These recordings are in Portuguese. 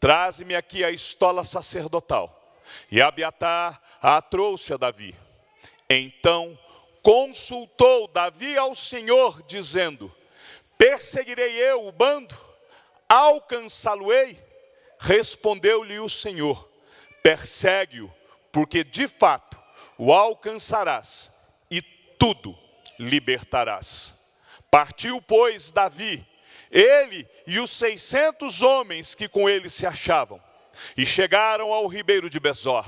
traze-me aqui a estola sacerdotal. E Abiatar a trouxe a Davi. Então consultou Davi ao Senhor, dizendo: perseguirei eu o bando? Alcançá-lo-ei? Respondeu-lhe o Senhor: persegue-o, porque de fato o alcançarás e tudo libertarás. Partiu, pois, Davi, ele e os 600 homens que com ele se achavam, e chegaram ao ribeiro de Besor,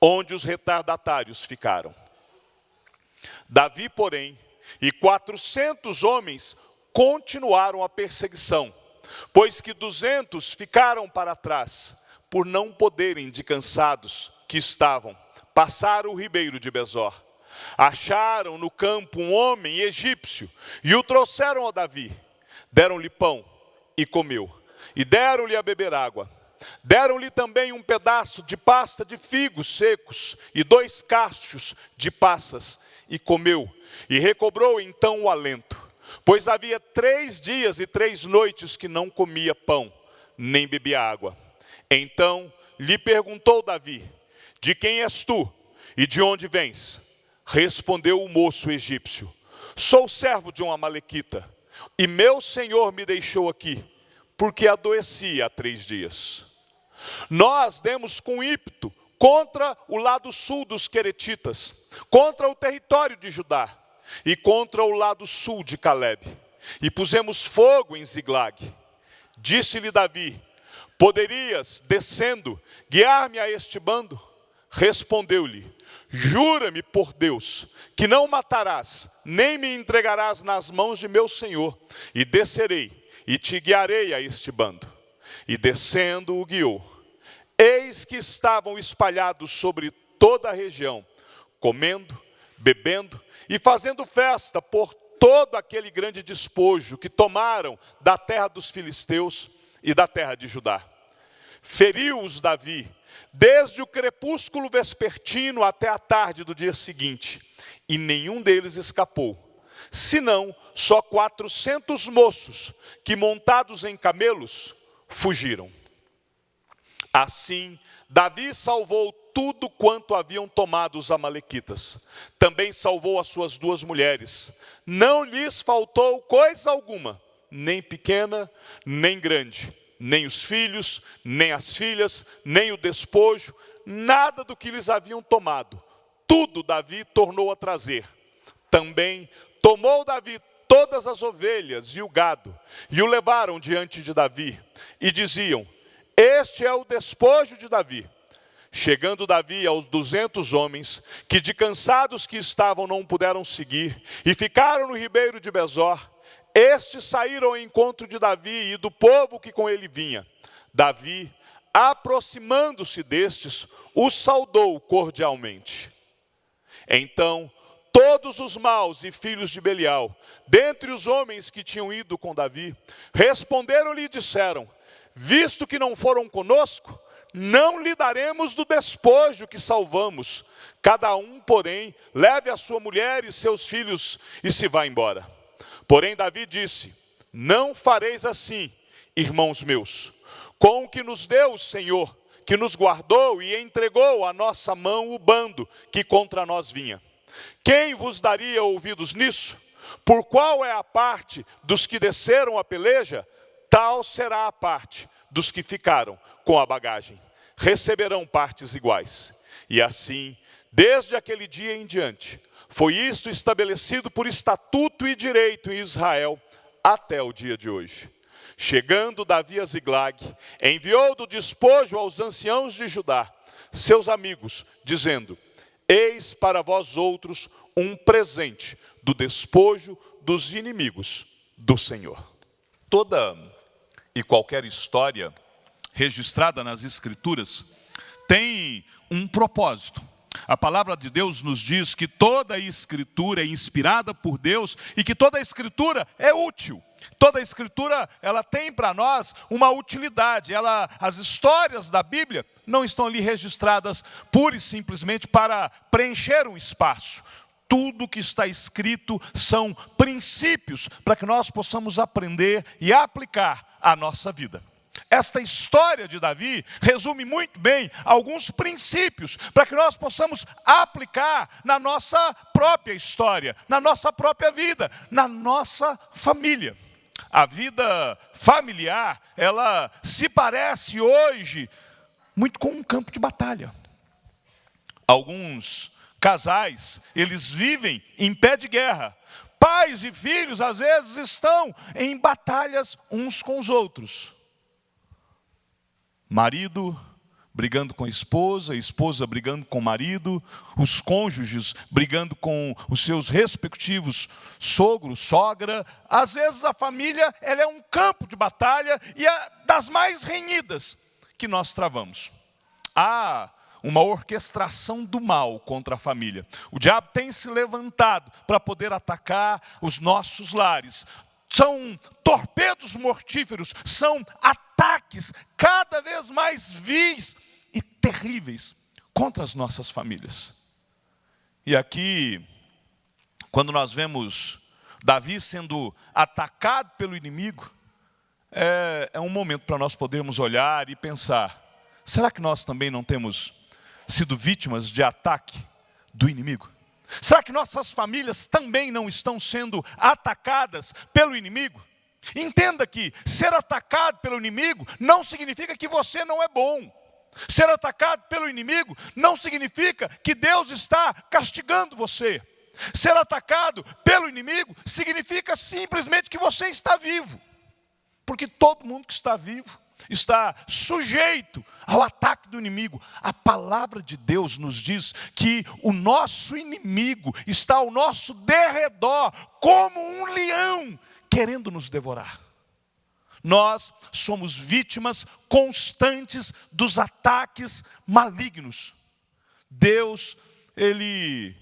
onde os retardatários ficaram. Davi, porém, e 400 homens continuaram a perseguição, pois que 200 ficaram para trás, por não poderem, de cansados que estavam, passar o ribeiro de Besor. Acharam no campo um homem egípcio e o trouxeram a Davi. Deram-lhe pão e comeu, e deram-lhe a beber água. Deram-lhe também um pedaço de pasta de figos secos e 2 cachos de passas, e comeu, e recobrou então o alento, pois havia 3 dias e 3 noites que não comia pão, nem bebia água. Então lhe perguntou Davi: de quem és tu e de onde vens? Respondeu o moço egípcio: sou servo de um amalequita, e meu senhor me deixou aqui, porque adoeci há 3 dias. Nós demos com ímpeto contra o lado sul dos queretitas, contra o território de Judá, e contra o lado sul de Caleb, e pusemos fogo em Ziglag. Disse-lhe Davi: poderias, descendo, guiar-me a este bando? Respondeu-lhe: jura-me por Deus, que não matarás, nem me entregarás nas mãos de meu senhor, e descerei, e te guiarei a este bando. E descendo o guiou. Eis que estavam espalhados sobre toda a região, comendo, bebendo e fazendo festa por todo aquele grande despojo que tomaram da terra dos filisteus e da terra de Judá. Feriu-os Davi, desde o crepúsculo vespertino até a tarde do dia seguinte, e nenhum deles escapou, senão só 400 moços que, montados em camelos, fugiram. Assim, Davi salvou tudo quanto haviam tomado os amalequitas. Também salvou as suas 2 mulheres. Não lhes faltou coisa alguma, nem pequena, nem grande, nem os filhos, nem as filhas, nem o despojo, nada do que lhes haviam tomado. Tudo Davi tornou a trazer. Também tomou Davi todas as ovelhas e o gado, e o levaram diante de Davi, e diziam: este é o despojo de Davi. Chegando Davi aos 200 homens, que de cansados que estavam não puderam seguir, e ficaram no ribeiro de Besor, estes saíram ao encontro de Davi e do povo que com ele vinha. Davi, aproximando-se destes, os saudou cordialmente. Então todos os maus e filhos de Belial, dentre os homens que tinham ido com Davi, responderam-lhe e disseram: visto que não foram conosco, não lhe daremos do despojo que salvamos. Cada um, porém, leve a sua mulher e seus filhos e se vá embora. Porém Davi disse: não fareis assim, irmãos meus, com o que nos deu o Senhor, que nos guardou e entregou à nossa mão o bando que contra nós vinha. Quem vos daria ouvidos nisso? Por qual é a parte dos que desceram a peleja? Tal será a parte dos que ficaram com a bagagem. Receberão partes iguais. E assim, desde aquele dia em diante, foi isto estabelecido por estatuto e direito em Israel até o dia de hoje. Chegando Davi a Ziglag, enviou do despojo aos anciãos de Judá, seus amigos, dizendo: eis para vós outros um presente do despojo dos inimigos do Senhor. Toda e qualquer história registrada nas Escrituras tem um propósito. A palavra de Deus nos diz que toda a Escritura é inspirada por Deus e que toda a Escritura é útil. Toda a Escritura, ela tem para nós uma utilidade. As histórias da Bíblia não estão ali registradas pura e simplesmente para preencher um espaço. Tudo que está escrito são princípios para que nós possamos aprender e aplicar à nossa vida. Esta história de Davi resume muito bem alguns princípios para que nós possamos aplicar na nossa própria história, na nossa própria vida, na nossa família. A vida familiar, ela se parece hoje muito com um campo de batalha. Alguns casais, eles vivem em pé de guerra. Pais e filhos, às vezes, estão em batalhas uns com os outros. Marido brigando com a esposa brigando com o marido, os cônjuges brigando com os seus respectivos sogro, sogra. Às vezes a família, ela é um campo de batalha e é das mais renhidas que nós travamos. Há uma orquestração do mal contra a família. O diabo tem se levantado para poder atacar os nossos lares. São torpedos mortíferos, são ataques cada vez mais vis e terríveis contra as nossas famílias. E aqui, quando nós vemos Davi sendo atacado pelo inimigo, é um momento para nós podermos olhar e pensar: será que nós também não temos sido vítimas de ataque do inimigo? Será que nossas famílias também não estão sendo atacadas pelo inimigo? Entenda que ser atacado pelo inimigo não significa que você não é bom. Ser atacado pelo inimigo não significa que Deus está castigando você. Ser atacado pelo inimigo significa simplesmente que você está vivo. Porque todo mundo que está vivo está sujeito ao ataque do inimigo. A palavra de Deus nos diz que o nosso inimigo está ao nosso derredor, como um leão, querendo nos devorar. Nós somos vítimas constantes dos ataques malignos. Deus, Ele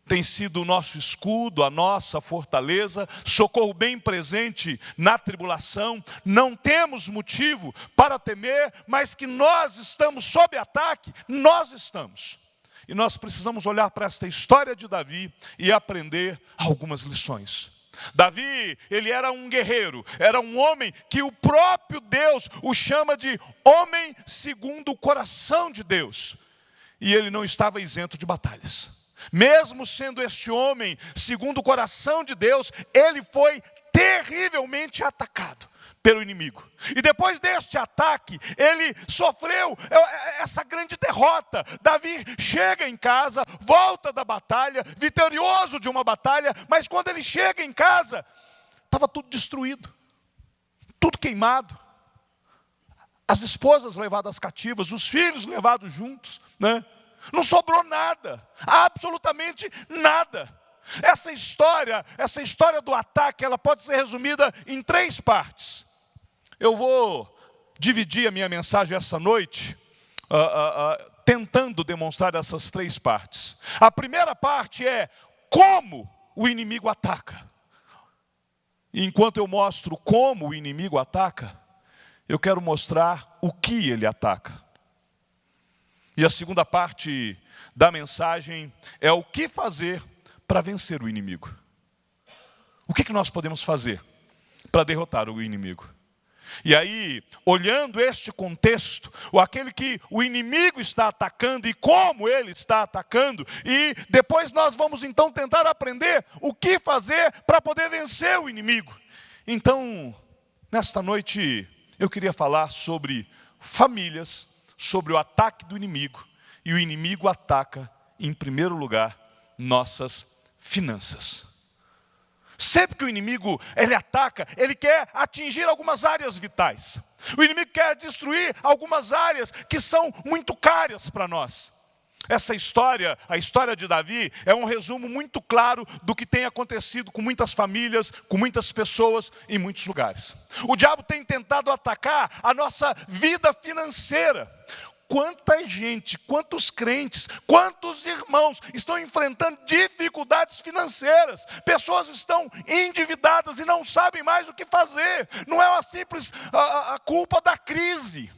tem sido o nosso escudo, a nossa fortaleza, socorro bem presente na tribulação. Não temos motivo para temer, mas que nós estamos sob ataque, nós estamos. E nós precisamos olhar para esta história de Davi e aprender algumas lições. Davi, ele era um guerreiro, era um homem que o próprio Deus o chama de homem segundo o coração de Deus. E ele não estava isento de batalhas. Mesmo sendo este homem segundo o coração de Deus, ele foi terrivelmente atacado pelo inimigo. E depois deste ataque, ele sofreu essa grande derrota. Davi chega em casa, volta da batalha, vitorioso de uma batalha, mas quando ele chega em casa, estava tudo destruído, tudo queimado. As esposas levadas cativas, os filhos levados juntos, né? Não sobrou nada, absolutamente nada. Essa história do ataque, ela pode ser resumida em 3 partes. Eu vou dividir a minha mensagem essa noite, tentando demonstrar essas 3 partes. A primeira parte é como o inimigo ataca. E enquanto eu mostro como o inimigo ataca, eu quero mostrar o que ele ataca. E a segunda parte da mensagem é o que fazer para vencer o inimigo. O que nós podemos fazer para derrotar o inimigo? E aí, olhando este contexto, aquele que o inimigo está atacando e como ele está atacando, e depois nós vamos então tentar aprender o que fazer para poder vencer o inimigo. Então, nesta noite, eu queria falar sobre famílias, sobre o ataque do inimigo. E o inimigo ataca, em primeiro lugar, nossas finanças. Sempre que o inimigo ele ataca, ele quer atingir algumas áreas vitais. O inimigo quer destruir algumas áreas que são muito caras para nós. Essa história, a história de Davi, é um resumo muito claro do que tem acontecido com muitas famílias, com muitas pessoas em muitos lugares. O diabo tem tentado atacar a nossa vida financeira. Quanta gente, quantos crentes, quantos irmãos estão enfrentando dificuldades financeiras. Pessoas estão endividadas e não sabem mais o que fazer. Não é uma simples a culpa da crise.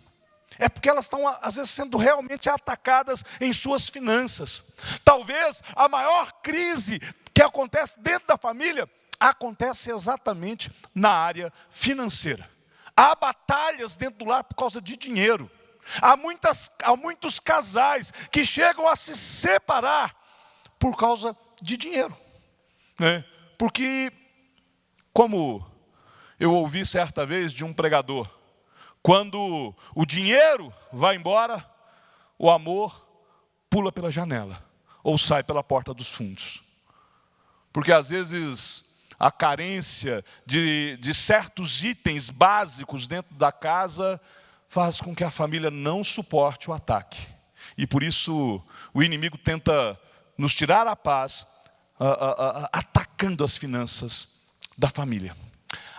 É porque elas estão, às vezes, sendo realmente atacadas em suas finanças. Talvez a maior crise que acontece dentro da família acontece exatamente na área financeira. Há batalhas dentro do lar por causa de dinheiro. Há muitos casais que chegam a se separar por causa de dinheiro, né? Porque, como eu ouvi certa vez de um pregador, quando o dinheiro vai embora, o amor pula pela janela ou sai pela porta dos fundos. Porque às vezes a carência de certos itens básicos dentro da casa faz com que a família não suporte o ataque. E por isso o inimigo tenta nos tirar a paz, atacando as finanças da família.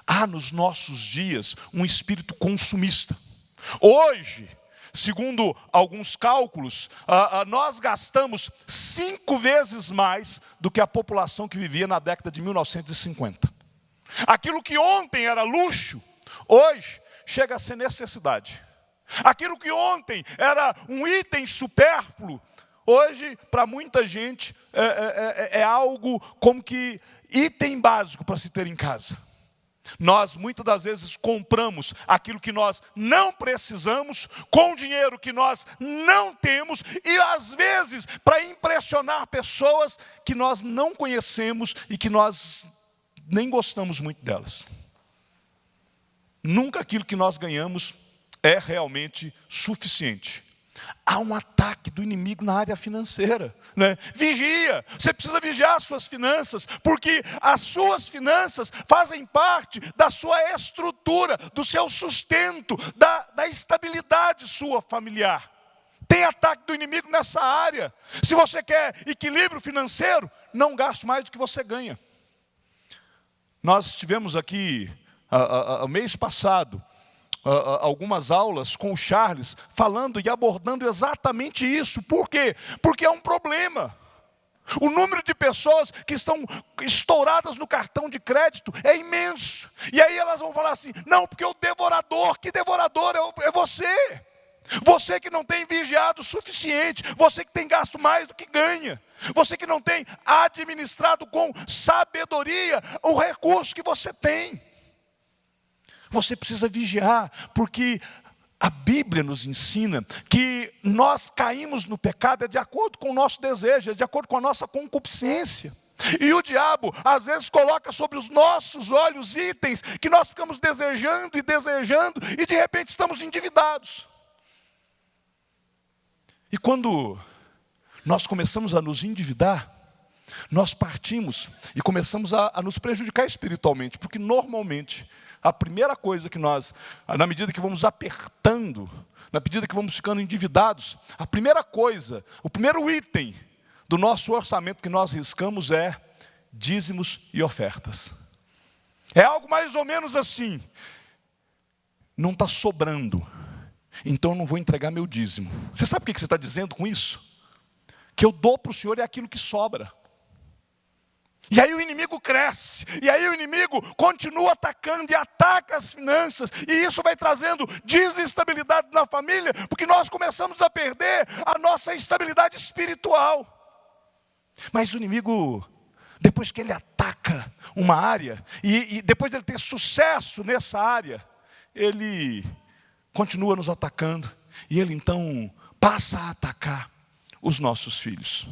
Há nos nossos dias um espírito consumista. Hoje, segundo alguns cálculos, nós gastamos 5 vezes mais do que a população que vivia na década de 1950. Aquilo que ontem era luxo, hoje chega a ser necessidade. Aquilo que ontem era um item supérfluo, hoje para muita gente é algo como que item básico para se ter em casa. Nós muitas das vezes compramos aquilo que nós não precisamos, com dinheiro que nós não temos, e às vezes para impressionar pessoas que nós não conhecemos e que nós nem gostamos muito delas. Nunca aquilo que nós ganhamos é realmente suficiente. Há um ataque do inimigo na área financeira, né? Vigia, você precisa vigiar as suas finanças, porque as suas finanças fazem parte da sua estrutura, do seu sustento, da estabilidade sua familiar. Tem ataque do inimigo nessa área. Se você quer equilíbrio financeiro, não gaste mais do que você ganha. Nós tivemos aqui, mês passado, algumas aulas com o Charles, falando e abordando exatamente isso. Por quê? Porque é um problema. O número de pessoas que estão estouradas no cartão de crédito é imenso. E aí elas vão falar assim, não, porque o devorador, que devorador é você. Você que não tem vigiado o suficiente, você que tem gasto mais do que ganha, você que não tem administrado com sabedoria o recurso que você tem. Você precisa vigiar, porque a Bíblia nos ensina que nós caímos no pecado de acordo com o nosso desejo, de acordo com a nossa concupiscência. E o diabo, às vezes, coloca sobre os nossos olhos itens que nós ficamos desejando, e de repente estamos endividados. E quando nós começamos a nos endividar, nós partimos e começamos a nos prejudicar espiritualmente, porque normalmente a primeira coisa que nós, na medida que vamos apertando, na medida que vamos ficando endividados, a primeira coisa, o primeiro item do nosso orçamento que nós riscamos é dízimos e ofertas. É algo mais ou menos assim, não está sobrando, então eu não vou entregar meu dízimo. Você sabe o que você está dizendo com isso? Que eu dou para o Senhor é aquilo que sobra. E aí o inimigo cresce, e aí o inimigo continua atacando e ataca as finanças, e isso vai trazendo desestabilidade na família, porque nós começamos a perder a nossa estabilidade espiritual. Mas o inimigo, depois que ele ataca uma área, e depois de ele ter sucesso nessa área, ele continua nos atacando, e ele então passa a atacar os nossos filhos.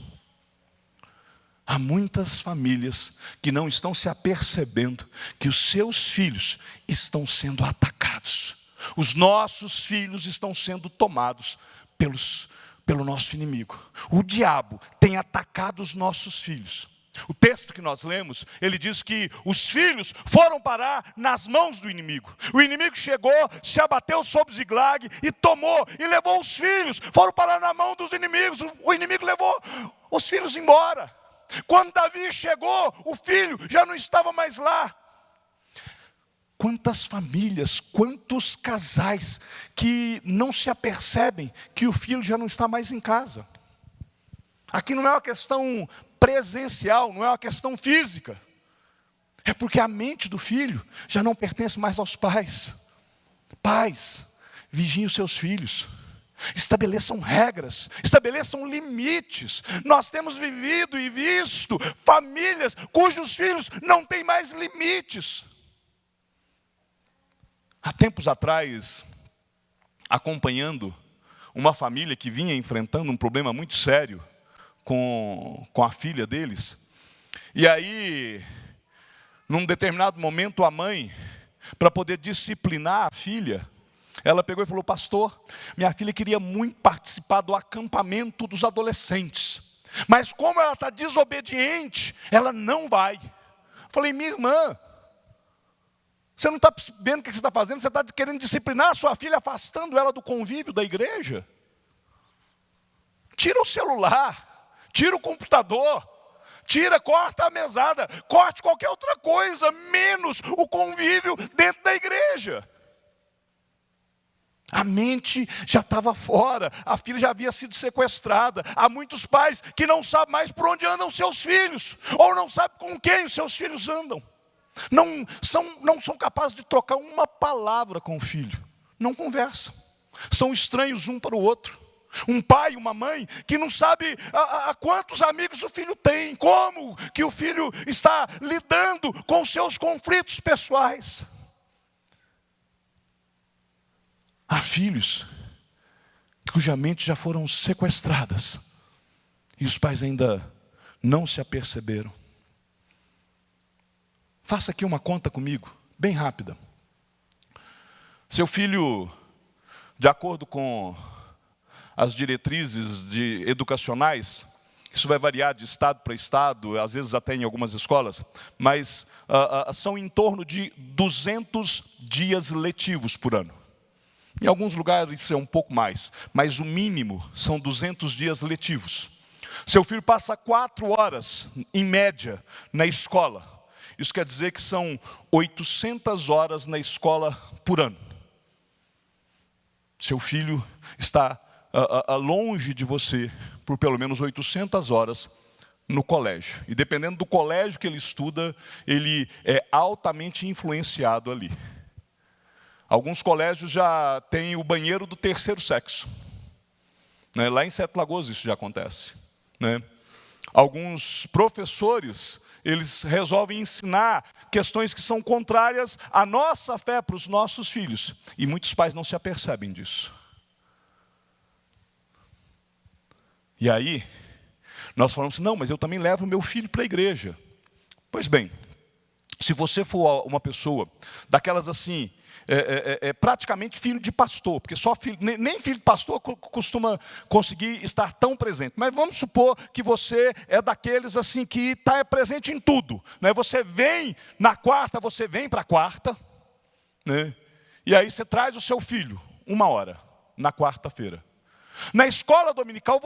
Há muitas famílias que não estão se apercebendo que os seus filhos estão sendo atacados. Os nossos filhos estão sendo tomados pelo nosso inimigo. O diabo tem atacado os nossos filhos. O texto que nós lemos, ele diz que os filhos foram parar nas mãos do inimigo. O inimigo chegou, se abateu sobre Ziglag e tomou, e levou os filhos, foram parar na mão dos inimigos. O inimigo levou os filhos embora. Quando Davi chegou, o filho já não estava mais lá. Quantas famílias, quantos casais que não se apercebem que o filho já não está mais em casa. Aqui não é uma questão presencial, não é uma questão física. É porque a mente do filho já não pertence mais aos pais. Pais, vigiem os seus filhos. Estabeleçam regras, estabeleçam limites. Nós temos vivido e visto famílias cujos filhos não têm mais limites. A tempos atrás, acompanhando uma família que vinha enfrentando um problema muito sério com a filha deles. E aí, num determinado momento, a mãe, para poder disciplinar a filha, ela pegou e falou: pastor, minha filha queria muito participar do acampamento dos adolescentes, mas como ela está desobediente, ela não vai. Falei: minha irmã, você não está vendo o que você está fazendo? Você está querendo disciplinar a sua filha, afastando ela do convívio da igreja? Tira o celular, tira o computador, corta a mesada, corte qualquer outra coisa, menos o convívio dentro da igreja. A mente já estava fora, a filha já havia sido sequestrada. Há muitos pais que não sabem mais por onde andam seus filhos, ou não sabem com quem os seus filhos andam. Não são capazes de trocar uma palavra com o filho, não conversam, são estranhos um para o outro. Um pai e uma mãe que não sabe a quantos amigos o filho tem, como que o filho está lidando com seus conflitos pessoais. Há filhos cuja mente já foram sequestradas e os pais ainda não se aperceberam. Faça aqui uma conta comigo, bem rápida. Seu filho, de acordo com as diretrizes educacionais, isso vai variar de estado para estado, às vezes até em algumas escolas, mas são em torno de 200 dias letivos por ano. Em alguns lugares isso é um pouco mais, mas o mínimo são 200 dias letivos. Seu filho passa 4 horas, em média, na escola. Isso quer dizer que são 800 horas na escola por ano. Seu filho está longe de você por pelo menos 800 horas no colégio. E dependendo do colégio que ele estuda, ele é altamente influenciado ali. Alguns colégios já têm o banheiro do terceiro sexo. Né? Lá em Sete Lagoas isso já acontece. Né? Alguns professores, eles resolvem ensinar questões que são contrárias à nossa fé para os nossos filhos. E muitos pais não se apercebem disso. E aí, nós falamos: não, mas eu também levo meu filho para a igreja. Pois bem, se você for uma pessoa daquelas assim, praticamente filho de pastor, porque só filho, nem filho de pastor costuma conseguir estar tão presente. Mas vamos supor que você é daqueles assim que está presente em tudo. Né? Você vem na quarta, você vem para a quarta, né? E aí você traz o seu filho 1 hora, na quarta-feira. Na escola dominical,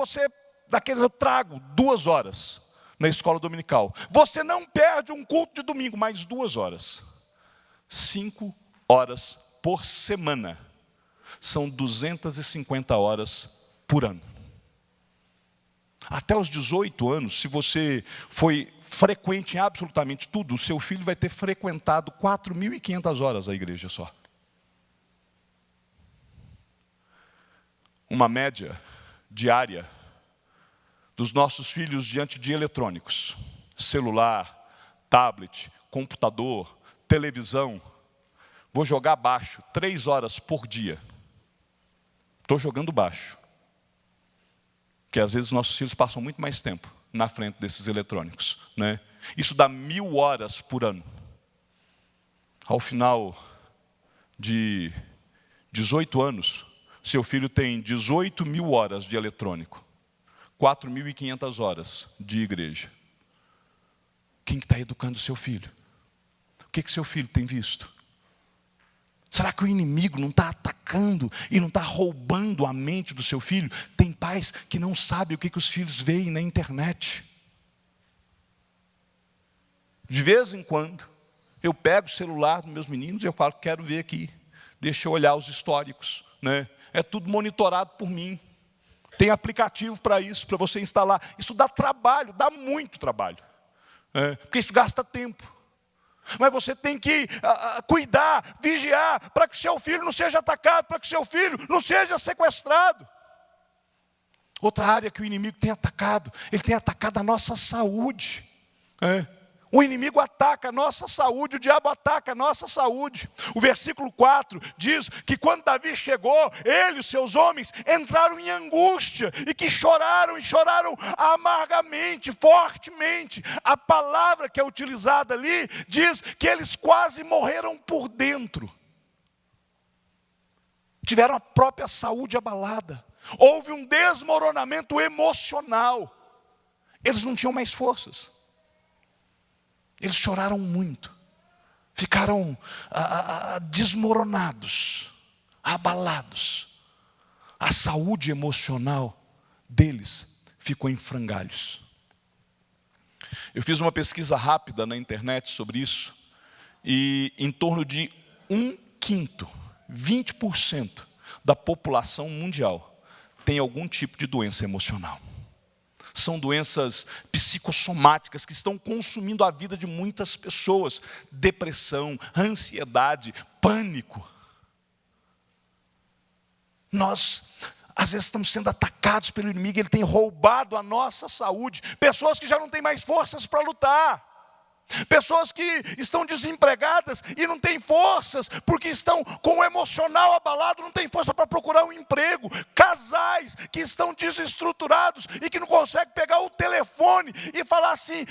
eu trago 2 horas na escola dominical. Você não perde um culto de domingo, mais 2 horas. 5 horas por semana. São 250 horas por ano. Até os 18 anos, se você foi frequente em absolutamente tudo, o seu filho vai ter frequentado 4.500 horas a igreja só. Uma média diária dos nossos filhos diante de eletrônicos, celular, tablet, computador, televisão. Vou jogar baixo 3 horas por dia. Estou jogando baixo. Porque às vezes nossos filhos passam muito mais tempo na frente desses eletrônicos. Né? Isso dá 1.000 horas por ano. Ao final de 18 anos, seu filho tem 18.000 horas de eletrônico. 4.500 horas de igreja. Quem que está educando o seu filho? O que seu filho tem visto? Será que o inimigo não está atacando e não está roubando a mente do seu filho? Tem pais que não sabem o que os filhos veem na internet. De vez em quando, eu pego o celular dos meus meninos e eu falo: quero ver aqui, deixa eu olhar os históricos. Né? É tudo monitorado por mim. Tem aplicativo para isso, para você instalar. Isso dá trabalho, dá muito trabalho. Porque isso gasta tempo. Mas você tem que cuidar, vigiar, para que seu filho não seja atacado, para que seu filho não seja sequestrado. Outra área que o inimigo tem atacado, ele tem atacado a nossa saúde. O inimigo ataca a nossa saúde, o diabo ataca a nossa saúde. O versículo 4 diz que quando Davi chegou, ele e os seus homens entraram em angústia e que choraram, e choraram amargamente, fortemente. A palavra que é utilizada ali diz que eles quase morreram por dentro. Tiveram a própria saúde abalada. Houve um desmoronamento emocional. Eles não tinham mais forças. Eles choraram muito, ficaram desmoronados, abalados. A saúde emocional deles ficou em frangalhos. Eu fiz uma pesquisa rápida na internet sobre isso, e em torno de 1/5, 20% da população mundial tem algum tipo de doença emocional. São doenças psicossomáticas que estão consumindo a vida de muitas pessoas. Depressão, ansiedade, pânico. Nós, às vezes, estamos sendo atacados pelo inimigo, ele tem roubado a nossa saúde. Pessoas que já não têm mais forças para lutar. Pessoas que estão desempregadas e não têm forças, porque estão com o emocional abalado, não têm força para procurar um emprego. Casais que estão desestruturados e que não conseguem pegar o telefone e falar assim,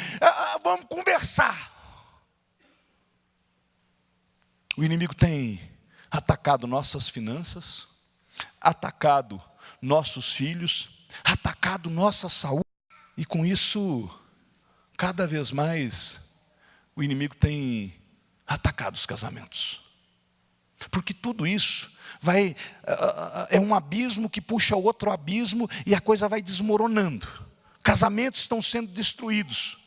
vamos conversar. O inimigo tem atacado nossas finanças, atacado nossos filhos, atacado nossa saúde. E com isso, cada vez mais, o inimigo tem atacado os casamentos. Porque tudo isso é um abismo que puxa outro abismo e a coisa vai desmoronando. Casamentos estão sendo destruídos.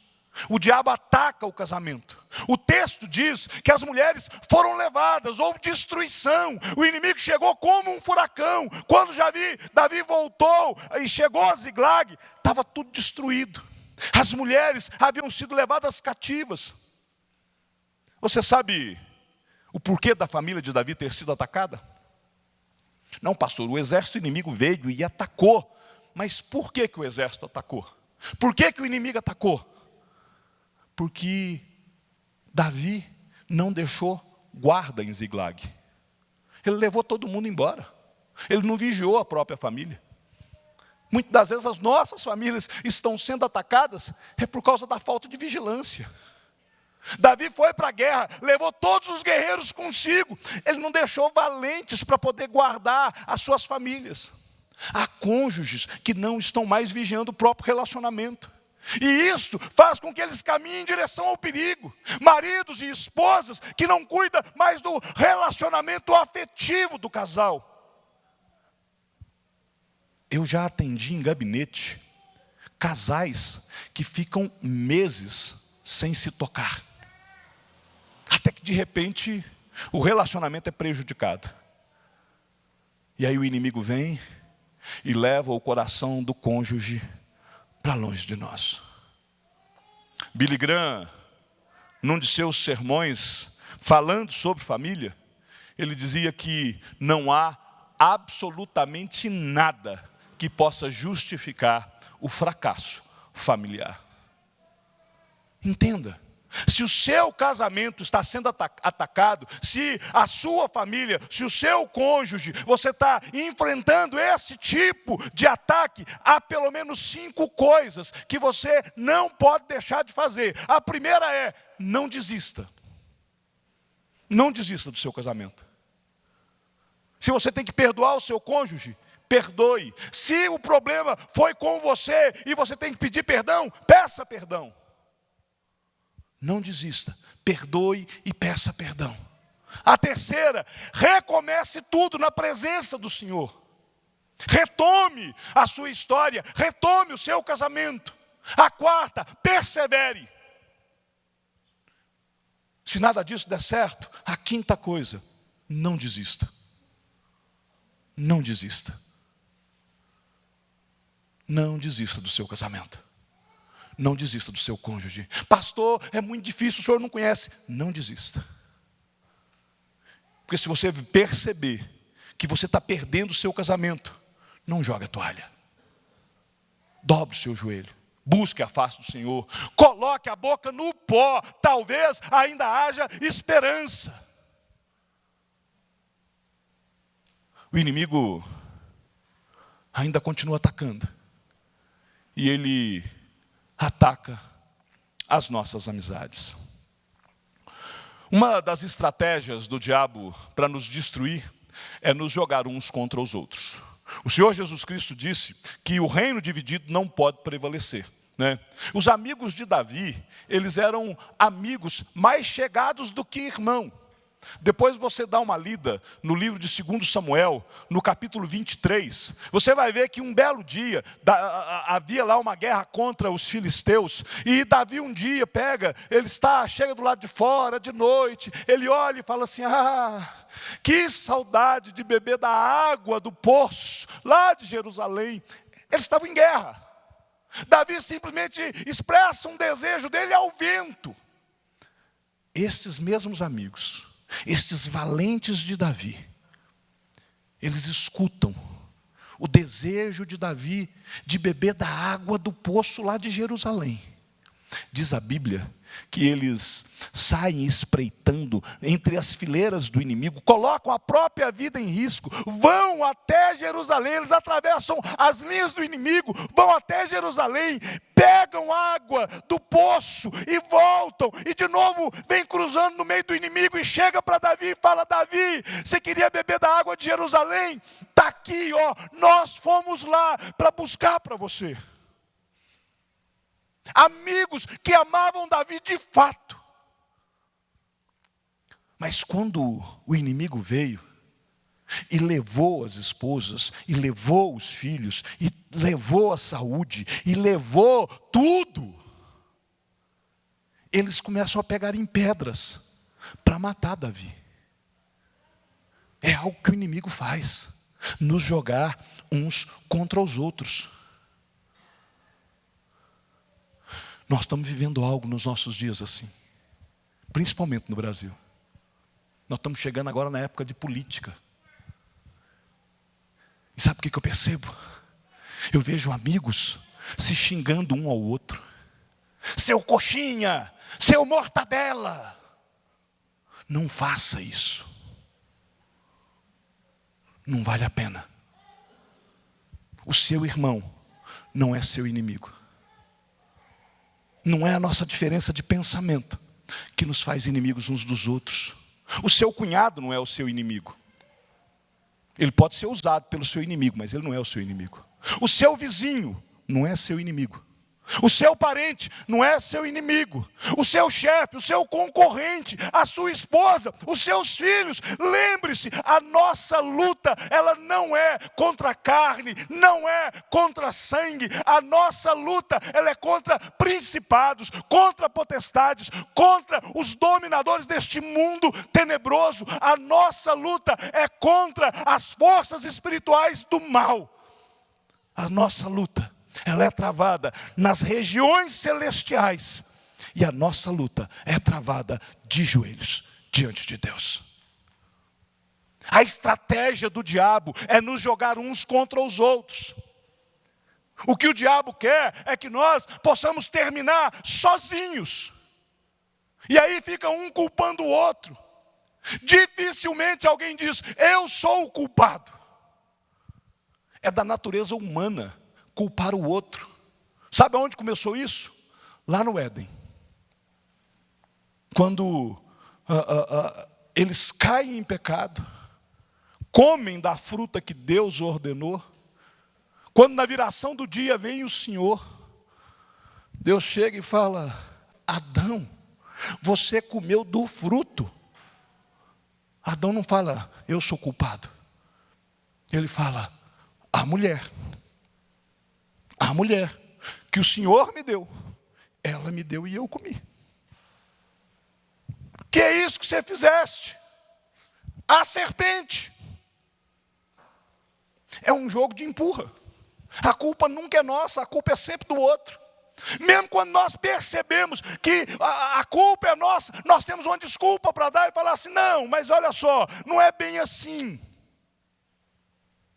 O diabo ataca o casamento. O texto diz que as mulheres foram levadas, houve destruição. O inimigo chegou como um furacão. Quando Davi voltou e chegou a Ziglag, estava tudo destruído. As mulheres haviam sido levadas cativas. Você sabe o porquê da família de Davi ter sido atacada? Não, pastor, o exército inimigo veio e atacou. Mas por que o exército atacou? Por que o inimigo atacou? Porque Davi não deixou guarda em Ziglag. Ele levou todo mundo embora. Ele não vigiou a própria família. Muitas das vezes as nossas famílias estão sendo atacadas por causa da falta de vigilância. Davi foi para a guerra, levou todos os guerreiros consigo. Ele não deixou valentes para poder guardar as suas famílias. Há cônjuges que não estão mais vigiando o próprio relacionamento. E isso faz com que eles caminhem em direção ao perigo. Maridos e esposas que não cuidam mais do relacionamento afetivo do casal. Eu já atendi em gabinete casais que ficam meses sem se tocar. Até que de repente o relacionamento é prejudicado. E aí o inimigo vem e leva o coração do cônjuge para longe de nós. Billy Graham, num de seus sermões, falando sobre família, ele dizia que não há absolutamente nada que possa justificar o fracasso familiar. Entenda. Se o seu casamento está sendo atacado, se a sua família, se o seu cônjuge, você está enfrentando esse tipo de ataque, há pelo menos 5 coisas que você não pode deixar de fazer. A primeira é, não desista. Não desista do seu casamento. Se você tem que perdoar o seu cônjuge, perdoe. Se o problema foi com você e você tem que pedir perdão, peça perdão. Não desista, perdoe e peça perdão. A terceira, recomece tudo na presença do Senhor. Retome a sua história, retome o seu casamento. A quarta, persevere. Se nada disso der certo, a quinta coisa, não desista. Não desista. Não desista do seu casamento. Não desista do seu cônjuge. Pastor, é muito difícil, o senhor não conhece. Não desista. Porque se você perceber que você está perdendo o seu casamento, não jogue a toalha. Dobre o seu joelho. Busque a face do Senhor. Coloque a boca no pó. Talvez ainda haja esperança. O inimigo ainda continua atacando. E ele ataca as nossas amizades. Uma das estratégias do diabo para nos destruir é nos jogar uns contra os outros. O Senhor Jesus Cristo disse que o reino dividido não pode prevalecer, né? Os amigos de Davi, eles eram amigos mais chegados do que irmão. Depois você dá uma lida no livro de 2 Samuel, no capítulo 23, você vai ver que um belo dia, havia lá uma guerra contra os filisteus, e Davi um dia chega do lado de fora, de noite, ele olha e fala assim, que saudade de beber da água do poço, lá de Jerusalém. Eles estavam em guerra. Davi simplesmente expressa um desejo dele ao vento. Estes mesmos amigos, estes valentes de Davi, eles escutam o desejo de Davi de beber da água do poço lá de Jerusalém. Diz a Bíblia que eles saem espreitando entre as fileiras do inimigo, colocam a própria vida em risco, vão até Jerusalém, eles atravessam as linhas do inimigo, vão até Jerusalém, pegam água do poço e voltam, e de novo vem cruzando no meio do inimigo e chega para Davi e fala, Davi, você queria beber da água de Jerusalém? Está aqui, nós fomos lá para buscar para você. Amigos que amavam Davi de fato. Mas quando o inimigo veio e levou as esposas, e levou os filhos, e levou a saúde, e levou tudo, eles começam a pegar em pedras para matar Davi. É algo que o inimigo faz, nos jogar uns contra os outros. Nós estamos vivendo algo nos nossos dias assim, principalmente no Brasil. Nós estamos chegando agora na época de política. E sabe o que eu percebo? Eu vejo amigos se xingando um ao outro. Seu coxinha, seu mortadela. Não faça isso. Não vale a pena. O seu irmão não é seu inimigo. Não é a nossa diferença de pensamento que nos faz inimigos uns dos outros. O seu cunhado não é o seu inimigo. Ele pode ser usado pelo seu inimigo, mas ele não é o seu inimigo. O seu vizinho não é seu inimigo. O seu parente não é seu inimigo. O seu chefe, o seu concorrente, a sua esposa, os seus filhos. Lembre-se, a nossa luta, ela não é contra a carne, não é contra sangue. A nossa luta, ela é contra principados, contra potestades, contra os dominadores deste mundo tenebroso. A nossa luta é contra as forças espirituais do mal. A nossa luta, ela é travada nas regiões celestiais. E a nossa luta é travada de joelhos diante de Deus. A estratégia do diabo é nos jogar uns contra os outros. O que o diabo quer é que nós possamos terminar sozinhos. E aí fica um culpando o outro. Dificilmente alguém diz, eu sou o culpado. É da natureza humana culpar o outro. Sabe aonde começou isso? Lá no Éden. Quando eles caem em pecado, comem da fruta que Deus ordenou. Quando na viração do dia vem o Senhor, Deus chega e fala, Adão, você comeu do fruto. Adão não fala, eu sou culpado. Ele fala, a mulher que o Senhor me deu, ela me deu e eu comi. Que é isso que você fizeste? A serpente. É um jogo de empurra. A culpa nunca é nossa, a culpa é sempre do outro. Mesmo quando nós percebemos que a culpa é nossa, nós temos uma desculpa para dar e falar assim, não, mas olha só, não é bem assim.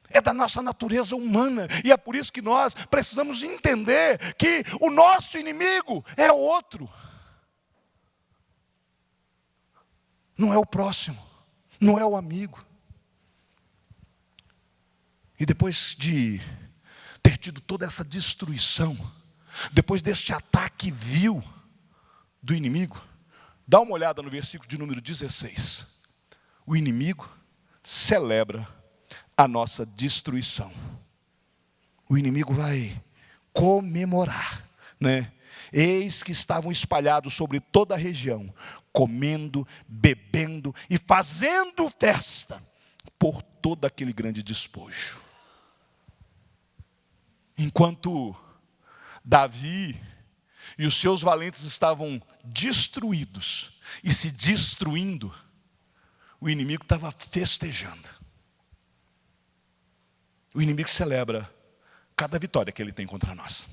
É da nossa natureza humana. E é por isso que nós precisamos entender que o nosso inimigo é outro. Não é o próximo, não é o amigo. E depois de ter tido toda essa destruição, depois deste ataque vil do inimigo, dá uma olhada no versículo de número 16. O inimigo celebra a nossa destruição. O inimigo vai comemorar, né? Eis que estavam espalhados sobre toda a região, comendo, bebendo e fazendo festa por todo aquele grande despojo. Enquanto Davi e os seus valentes estavam destruídos e se destruindo, o inimigo estava festejando. O inimigo celebra cada vitória que ele tem contra nós.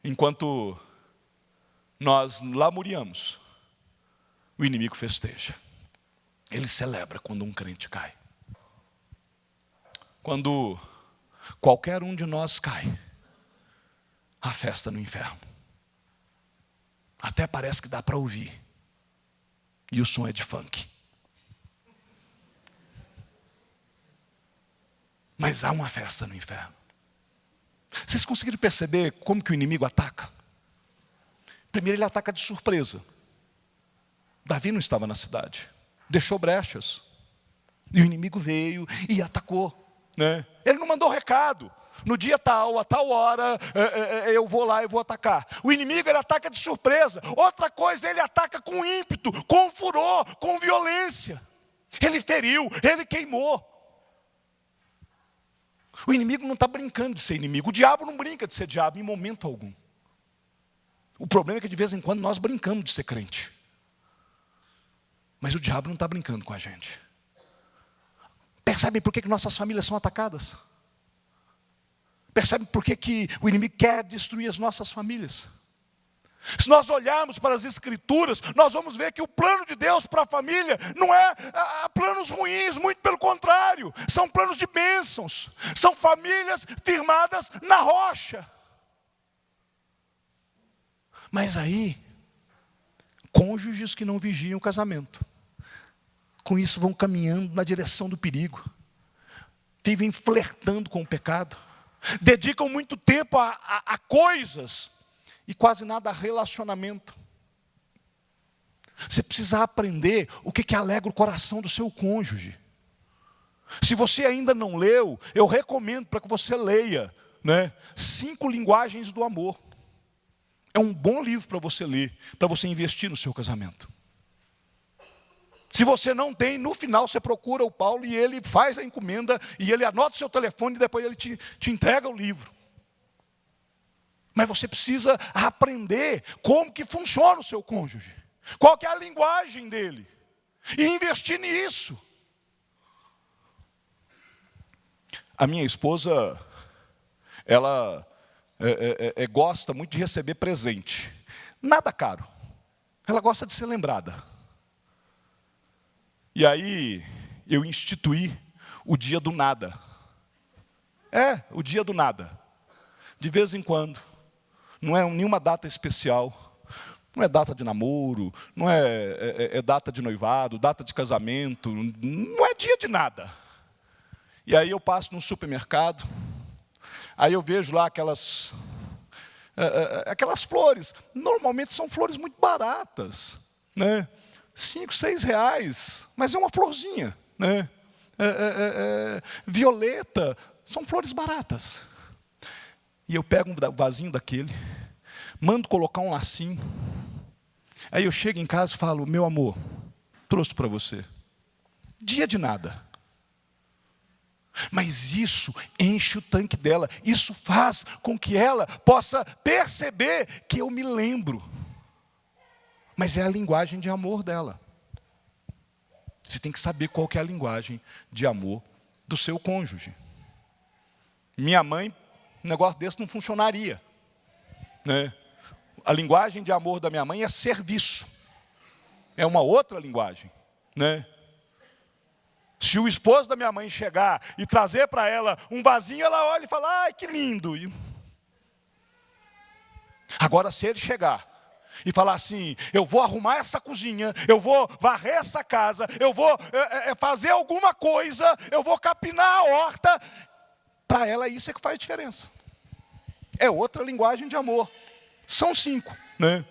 Enquanto nós lamuriamos, o inimigo festeja. Ele celebra quando um crente cai. Quando qualquer um de nós cai, a festa no inferno. Até parece que dá para ouvir. E o som é de funk. Mas há uma festa no inferno. Vocês conseguiram perceber como que o inimigo ataca? Primeiro ele ataca de surpresa. Davi não estava na cidade. Deixou brechas. E o inimigo veio e atacou, né? Ele não mandou recado. No dia tal, a tal hora, eu vou lá e vou atacar. O inimigo, ele ataca de surpresa. Outra coisa, ele ataca com ímpeto, com furor, com violência. Ele feriu, ele queimou. O inimigo não está brincando de ser inimigo. O diabo não brinca de ser diabo em momento algum. O problema é que de vez em quando nós brincamos de ser crente. Mas o diabo não está brincando com a gente. Percebem por que nossas famílias são atacadas? Percebem por que o inimigo quer destruir as nossas famílias? Se nós olharmos para as Escrituras, nós vamos ver que o plano de Deus para a família não é planos ruins, muito pelo contrário. São planos de bênçãos. São famílias firmadas na rocha. Mas aí, cônjuges que não vigiam o casamento, com isso vão caminhando na direção do perigo. Vivem flertando com o pecado. Dedicam muito tempo a coisas e quase nada a relacionamento. Você precisa aprender o que alegra o coração do seu cônjuge. Se você ainda não leu, eu recomendo para que você leia, né? 5 linguagens do amor. É um bom livro para você ler, para você investir no seu casamento. Se você não tem, no final você procura o Paulo e ele faz a encomenda, e ele anota o seu telefone e depois ele te entrega o livro. Mas você precisa aprender como que funciona o seu cônjuge. Qual que é a linguagem dele. E investir nisso. A minha esposa, ela gosta muito de receber presente. Nada caro. Ela gosta de ser lembrada. E aí, eu instituí o dia do nada. O dia do nada. De vez em quando. Não é nenhuma data especial. Não é data de namoro. Não é data de noivado, data de casamento. Não é dia de nada. E aí eu passo no supermercado. Aí eu vejo lá aquelas flores. Normalmente são flores muito baratas, né? 5, 6 reais, mas é uma florzinha, né? Violeta, são flores baratas. E eu pego um vasinho daquele, mando colocar um lacinho. Aí eu chego em casa e falo: meu amor, trouxe para você. Dia de nada. Mas isso enche o tanque dela. Isso faz com que ela possa perceber que eu me lembro. Mas é a linguagem de amor dela. Você tem que saber qual que é a linguagem de amor do seu cônjuge. Minha mãe, um negócio desse não funcionaria, né? A linguagem de amor da minha mãe é serviço. É uma outra linguagem, né? Se o esposo da minha mãe chegar e trazer para ela um vasinho, ela olha e fala, ai, que lindo. Agora, se ele chegar e falar assim, eu vou arrumar essa cozinha, eu vou varrer essa casa, eu vou fazer alguma coisa, eu vou capinar a horta, para ela isso é que faz diferença. É outra linguagem de amor. São 5, né?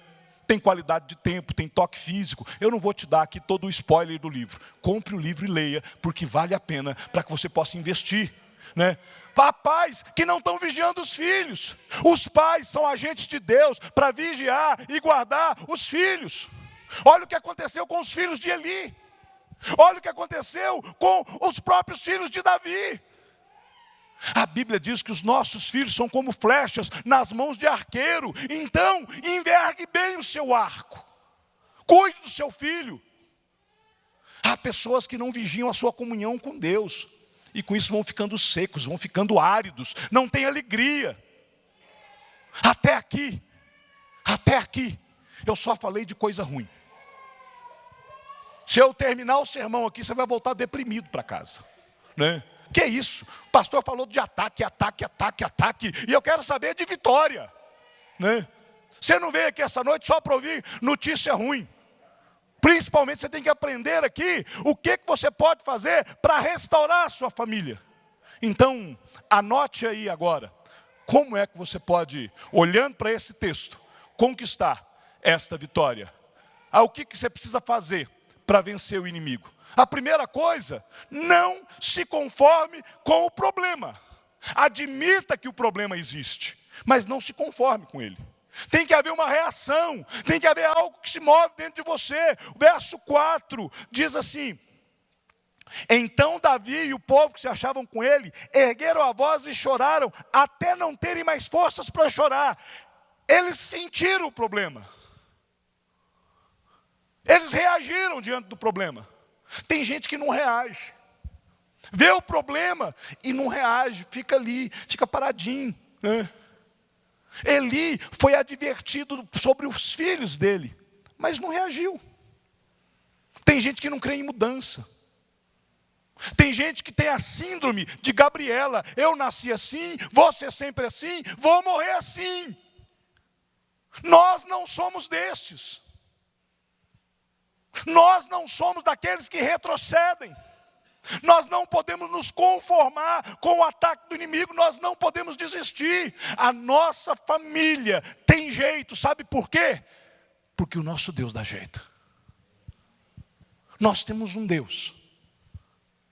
Tem qualidade de tempo, tem toque físico. Eu não vou te dar aqui todo o spoiler do livro. Compre o livro e leia, porque vale a pena para que você possa investir, né? Papais que não estão vigiando os filhos. Os pais são agentes de Deus para vigiar e guardar os filhos. Olha o que aconteceu com os filhos de Eli. Olha o que aconteceu com os próprios filhos de Davi. A Bíblia diz que os nossos filhos são como flechas nas mãos de arqueiro. Então, envergue bem o seu arco. Cuide do seu filho. Há pessoas que não vigiam a sua comunhão com Deus. E com isso vão ficando secos, vão ficando áridos. Não tem alegria. Até aqui, eu só falei de coisa ruim. Se eu terminar o sermão aqui, você vai voltar deprimido para casa, né? Que é isso? O pastor falou de ataque, e eu quero saber de vitória, né? Você não veio aqui essa noite só para ouvir notícia ruim. Principalmente você tem que aprender aqui o que você pode fazer para restaurar a sua família. Então, anote aí agora, como é que você pode, olhando para esse texto, conquistar esta vitória. O que você precisa fazer para vencer o inimigo? A primeira coisa, não se conforme com o problema. Admita que o problema existe, mas não se conforme com ele. Tem que haver uma reação, tem que haver algo que se move dentro de você. O verso 4 diz assim: então Davi e o povo que se achavam com ele, ergueram a voz e choraram, até não terem mais forças para chorar. Eles sentiram o problema. Eles reagiram diante do problema. Tem gente que não reage. Vê o problema e não reage, fica ali, fica paradinho, né? Eli foi advertido sobre os filhos dele, mas não reagiu. Tem gente que não crê em mudança. Tem gente que tem a síndrome de Gabriela. Eu nasci assim, vou ser sempre assim, vou morrer assim. Nós não somos destes. Nós não somos daqueles que retrocedem. Nós não podemos nos conformar com o ataque do inimigo, nós não podemos desistir. A nossa família tem jeito, sabe por quê? Porque o nosso Deus dá jeito. Nós temos um Deus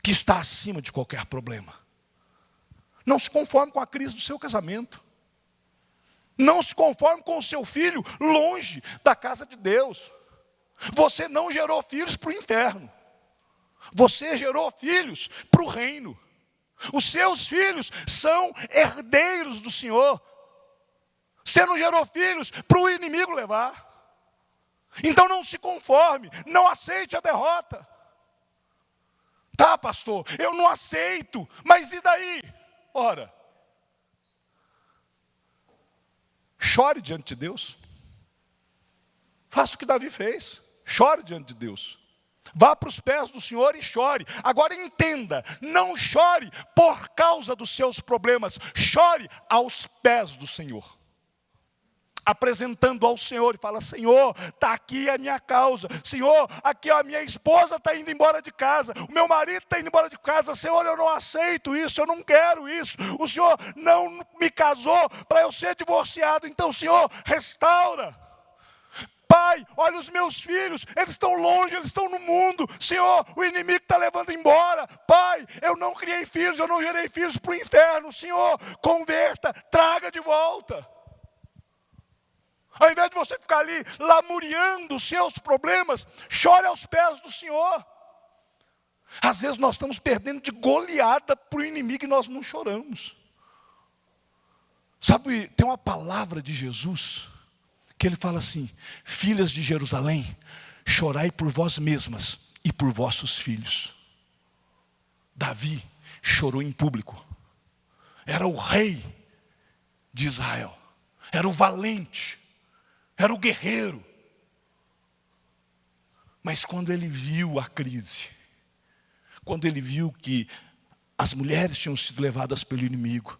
que está acima de qualquer problema. Não se conforme com a crise do seu casamento. Não se conforme com o seu filho longe da casa de Deus. Você não gerou filhos para o inferno. Você gerou filhos para o reino. Os seus filhos são herdeiros do Senhor. Você não gerou filhos para o inimigo levar. Então não se conforme, não aceite a derrota. Tá, pastor, eu não aceito, mas e daí? Ora, chore diante de Deus. Faça o que Davi fez. Chore diante de Deus. Vá para os pés do Senhor e chore. Agora entenda, não chore por causa dos seus problemas. Chore aos pés do Senhor. Apresentando ao Senhor e fala: Senhor, está aqui a minha causa. Senhor, aqui a minha esposa está indo embora de casa. O meu marido está indo embora de casa. Senhor, eu não aceito isso, eu não quero isso. O Senhor não me casou para eu ser divorciado. Então, Senhor, restaura. Pai, olha os meus filhos, eles estão longe, eles estão no mundo. Senhor, o inimigo está levando embora. Pai, eu não criei filhos, eu não gerei filhos para o inferno. Senhor, converta, traga de volta. Ao invés de você ficar ali lamuriando os seus problemas, chore aos pés do Senhor. Às vezes nós estamos perdendo de goleada para o inimigo e nós não choramos. Sabe, tem uma palavra de Jesus que ele fala assim: filhas de Jerusalém, chorai por vós mesmas e por vossos filhos. Davi chorou em público. Era o rei de Israel. Era o valente. Era o guerreiro. Mas quando ele viu a crise, quando ele viu que as mulheres tinham sido levadas pelo inimigo,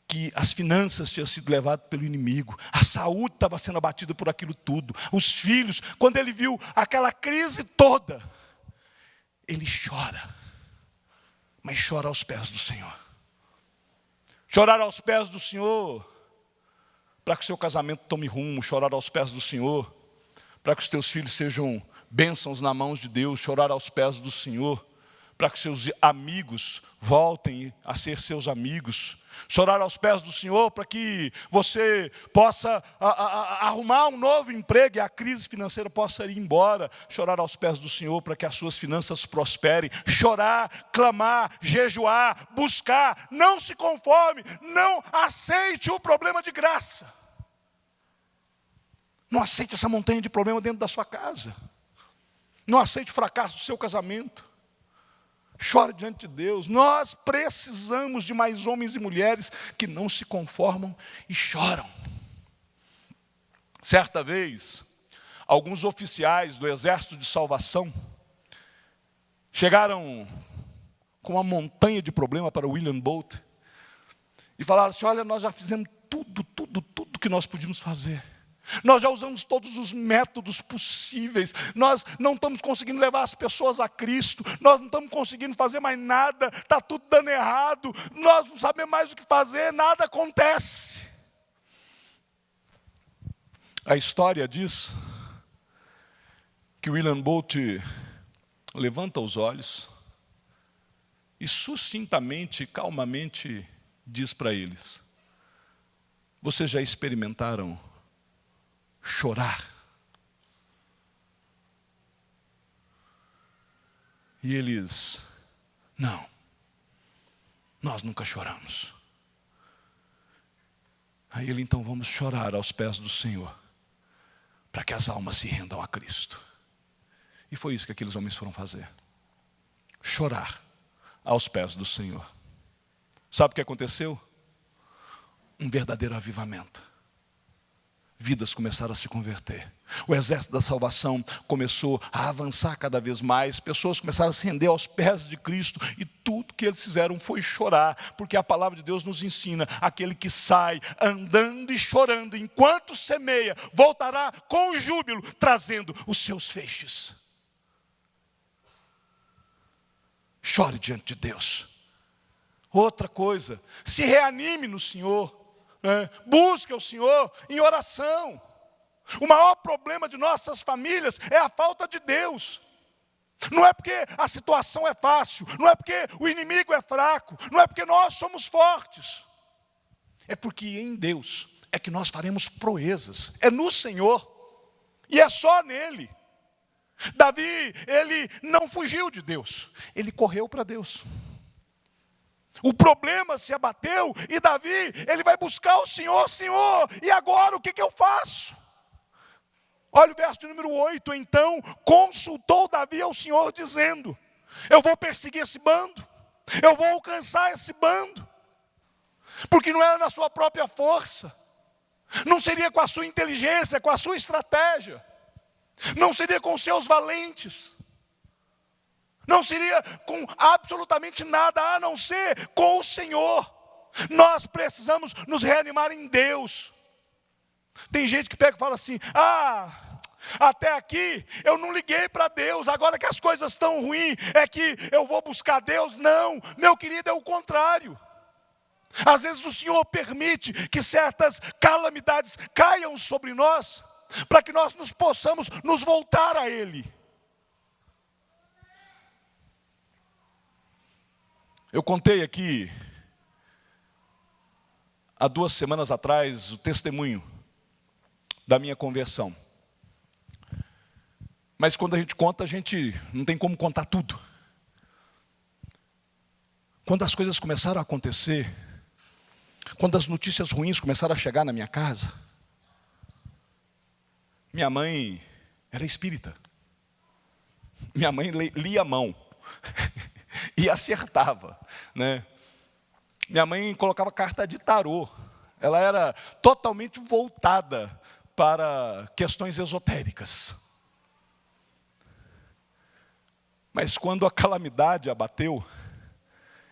que as finanças tinham sido levadas pelo inimigo, a saúde estava sendo abatida por aquilo tudo, os filhos, quando ele viu aquela crise toda, ele chora, mas chora aos pés do Senhor. Chorar aos pés do Senhor, para que o seu casamento tome rumo, chorar aos pés do Senhor, para que os teus filhos sejam bênçãos nas mãos de Deus, chorar aos pés do Senhor, para que seus amigos voltem a ser seus amigos, chorar aos pés do Senhor para que você possa arrumar um novo emprego e a crise financeira possa ir embora, chorar aos pés do Senhor para que as suas finanças prosperem, chorar, clamar, jejuar, buscar, não se conforme, não aceite o problema de graça, não aceite essa montanha de problema dentro da sua casa, não aceite o fracasso do seu casamento. Chore diante de Deus. Nós precisamos de mais homens e mulheres que não se conformam e choram. Certa vez, alguns oficiais do Exército de Salvação chegaram com uma montanha de problema para William Booth e falaram assim: olha, nós já fizemos tudo que nós podíamos fazer. Nós já usamos todos os métodos possíveis, nós não estamos conseguindo levar as pessoas a Cristo, nós não estamos conseguindo fazer mais nada, está tudo dando errado, nós não sabemos mais o que fazer, nada acontece. A história diz que William Booth levanta os olhos e sucintamente, calmamente diz para eles: vocês já experimentaram chorar? E eles: não, nós nunca choramos. Aí ele: então vamos chorar aos pés do Senhor, para que as almas se rendam a Cristo. E foi isso que aqueles homens foram fazer, chorar aos pés do Senhor. Sabe o que aconteceu? Um verdadeiro avivamento. Vidas começaram a se converter. O exército da salvação começou a avançar cada vez mais. Pessoas começaram a se render aos pés de Cristo. E tudo que eles fizeram foi chorar. Porque a palavra de Deus nos ensina: aquele que sai andando e chorando enquanto semeia, voltará com júbilo, trazendo os seus feixes. Chore diante de Deus. Outra coisa, se reanime no Senhor. Busque o Senhor em oração. O maior problema de nossas famílias é a falta de Deus. Não é porque a situação é fácil, não é porque o inimigo é fraco, não é porque nós somos fortes. É porque em Deus é que nós faremos proezas. É no Senhor. E é só nele. Davi, ele não fugiu de Deus, ele correu para Deus. O problema se abateu e Davi, ele vai buscar o Senhor: Senhor, e agora o que eu faço? Olha o verso de número 8. Então consultou Davi ao Senhor dizendo: eu vou perseguir esse bando, eu vou alcançar esse bando, porque não era na sua própria força, não seria com a sua inteligência, com a sua estratégia, não seria com os seus valentes, não seria com absolutamente nada a não ser com o Senhor. Nós precisamos nos reanimar em Deus. Tem gente que pega e fala assim: até aqui eu não liguei para Deus, agora que as coisas estão ruins é que eu vou buscar Deus. Não, meu querido, é o contrário. Às vezes o Senhor permite que certas calamidades caiam sobre nós, para que nós possamos nos voltar a Ele. Eu contei aqui, há 2 semanas atrás, o testemunho da minha conversão. Mas quando a gente conta, a gente não tem como contar tudo. Quando as coisas começaram a acontecer, quando as notícias ruins começaram a chegar na minha casa, minha mãe era espírita. Minha mãe lia a mão. E acertava, né? Minha mãe colocava carta de tarô. Ela era totalmente voltada para questões esotéricas. Mas quando a calamidade abateu,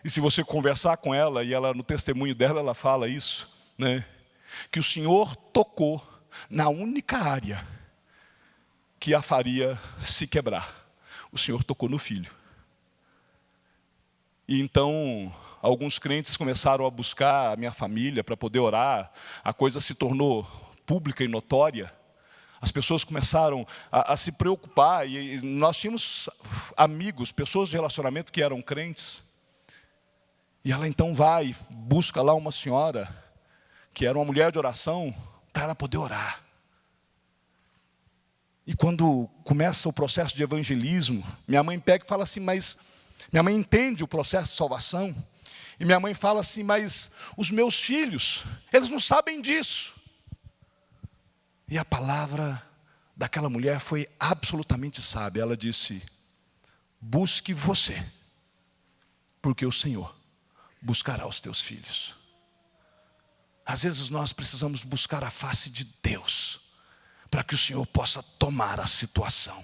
e se você conversar com ela, e ela no testemunho dela, ela fala isso, né? Que o Senhor tocou na única área que a faria se quebrar. O Senhor tocou no filho. E então, alguns crentes começaram a buscar a minha família para poder orar. A coisa se tornou pública e notória. As pessoas começaram a se preocupar. E nós tínhamos amigos, pessoas de relacionamento que eram crentes. E ela então vai, busca lá uma senhora, que era uma mulher de oração, para ela poder orar. E quando começa o processo de evangelismo, minha mãe pega e fala assim, mas... Minha mãe entende o processo de salvação. E minha mãe fala assim, mas os meus filhos, eles não sabem disso. E a palavra daquela mulher foi absolutamente sábia. Ela disse, busque você, porque o Senhor buscará os teus filhos. Às vezes nós precisamos buscar a face de Deus, para que o Senhor possa tomar a situação.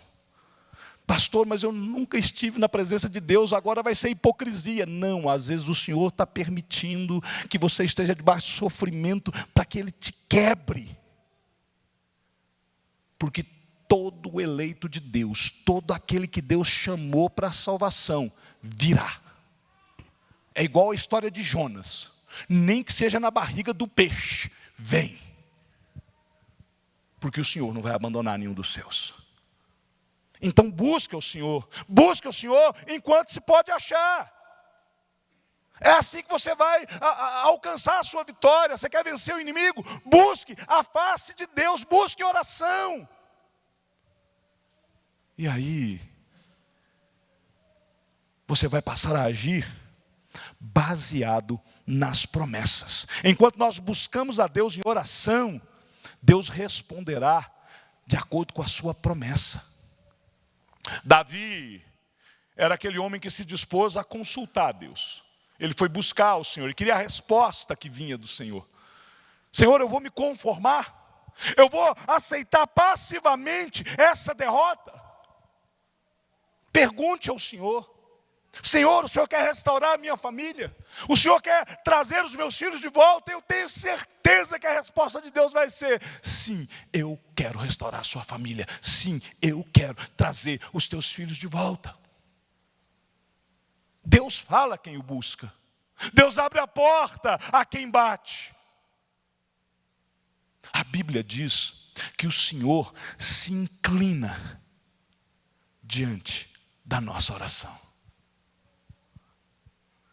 Pastor, mas eu nunca estive na presença de Deus, agora vai ser hipocrisia. Não, às vezes o Senhor está permitindo que você esteja debaixo de sofrimento, para que Ele te quebre. Porque todo eleito de Deus, todo aquele que Deus chamou para a salvação, virá. É igual a história de Jonas, nem que seja na barriga do peixe, vem. Porque o Senhor não vai abandonar nenhum dos seus. Então busca o Senhor enquanto se pode achar. É assim que você vai alcançar a sua vitória. Você quer vencer o inimigo? Busque a face de Deus, busque oração. E aí, você vai passar a agir baseado nas promessas. Enquanto nós buscamos a Deus em oração, Deus responderá de acordo com a sua promessa. Davi era aquele homem que se dispôs a consultar a Deus. Ele foi buscar o Senhor, ele queria a resposta que vinha do Senhor. Senhor, eu vou me conformar? Eu vou aceitar passivamente essa derrota? Pergunte ao Senhor. Senhor, o Senhor quer restaurar a minha família? O Senhor quer trazer os meus filhos de volta? Eu tenho certeza que a resposta de Deus vai ser: sim, eu quero restaurar a sua família. Sim, eu quero trazer os teus filhos de volta. Deus fala a quem o busca. Deus abre a porta a quem bate. A Bíblia diz que o Senhor se inclina diante da nossa oração.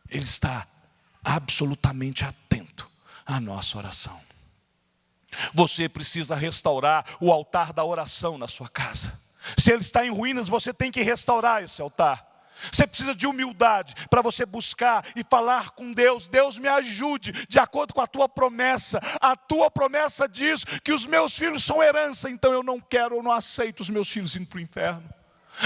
Ele está absolutamente atento à nossa oração. Você precisa restaurar o altar da oração na sua casa. Se ele está em ruínas, você tem que restaurar esse altar. Você precisa de humildade para você buscar e falar com Deus. Deus, me ajude de acordo com a tua promessa. A tua promessa diz que os meus filhos são herança, então eu não aceito os meus filhos indo para o inferno.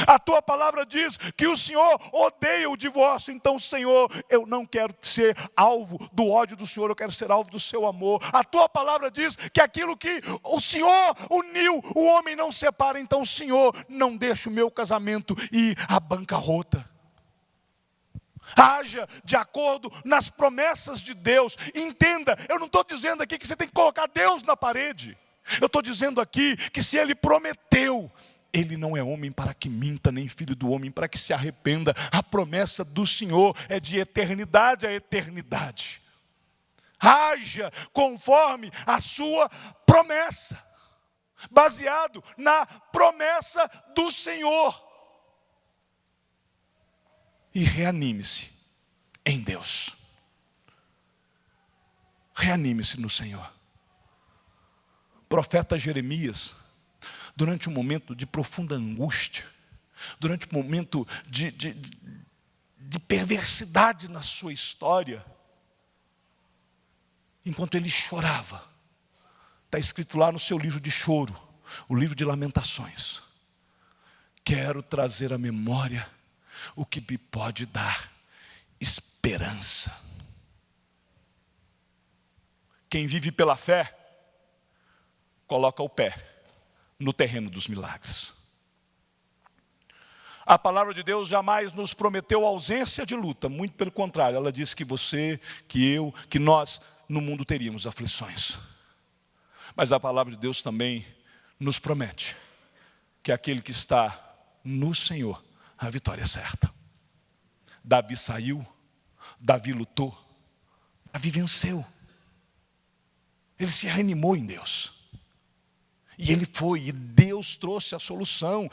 A tua palavra diz que o Senhor odeia o divórcio. Então, Senhor, eu não quero ser alvo do ódio do Senhor, eu quero ser alvo do seu amor. A tua palavra diz que aquilo que o Senhor uniu, o homem não separa. Então, Senhor, não deixe o meu casamento ir à bancarrota. Haja de acordo nas promessas de Deus. Entenda, eu não estou dizendo aqui que você tem que colocar Deus na parede. Eu estou dizendo aqui que se Ele prometeu, Ele não é homem para que minta, nem filho do homem para que se arrependa. A promessa do Senhor é de eternidade a eternidade. Haja conforme a sua promessa, baseado na promessa do Senhor. E reanime-se em Deus. Reanime-se no Senhor. O profeta Jeremias, durante um momento de profunda angústia, durante um momento de perversidade na sua história, enquanto ele chorava, está escrito lá no seu livro de choro, o livro de Lamentações: quero trazer à memória o que me pode dar esperança. Quem vive pela fé, coloca o pé no terreno dos milagres. A palavra de Deus jamais nos prometeu ausência de luta, muito pelo contrário, ela disse que você, que eu, que nós no mundo teríamos aflições. Mas a palavra de Deus também nos promete que aquele que está no Senhor, a vitória é certa. Davi saiu, Davi lutou, Davi venceu. Ele se reanimou em Deus. E ele foi, e Deus trouxe a solução.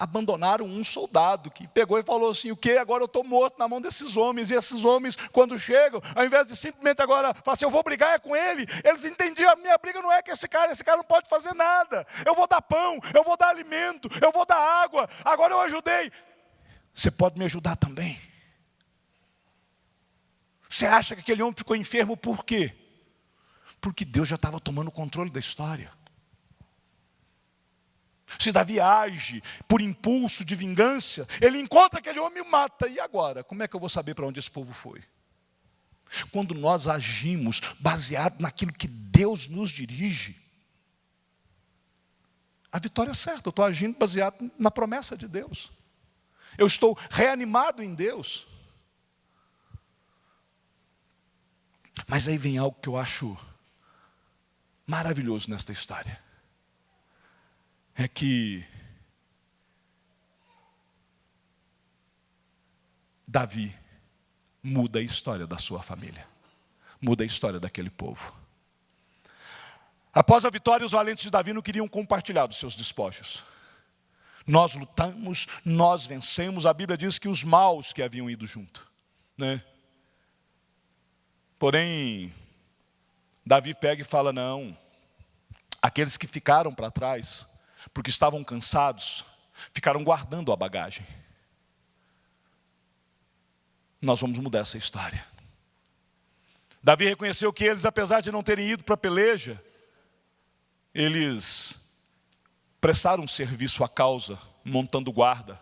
Abandonaram um soldado que pegou e falou assim: o que? Agora eu estou morto na mão desses homens. E esses homens, quando chegam, ao invés de simplesmente agora falar assim, eu vou brigar com ele, eles entendiam, a minha briga não é com esse cara não pode fazer nada. Eu vou dar pão, eu vou dar alimento, eu vou dar água, agora eu ajudei. Você pode me ajudar também? Você acha que aquele homem ficou enfermo por quê? Porque Deus já estava tomando o controle da história. Se Davi age por impulso de vingança, ele encontra aquele homem e o mata. E agora? Como é que eu vou saber para onde esse povo foi? Quando nós agimos baseado naquilo que Deus nos dirige, a vitória é certa. Eu estou agindo baseado na promessa de Deus. Eu estou reanimado em Deus. Mas aí vem algo que eu acho maravilhoso nesta história. É que Davi muda a história da sua família. Muda a história daquele povo. Após a vitória, os valentes de Davi não queriam compartilhar dos seus despojos. Nós lutamos, nós vencemos. A Bíblia diz que os maus que haviam ido junto, né? Porém, Davi pega e fala, não, aqueles que ficaram para trás, porque estavam cansados, ficaram guardando a bagagem. Nós vamos mudar essa história. Davi reconheceu que eles, apesar de não terem ido para a peleja, eles prestaram serviço à causa, montando guarda.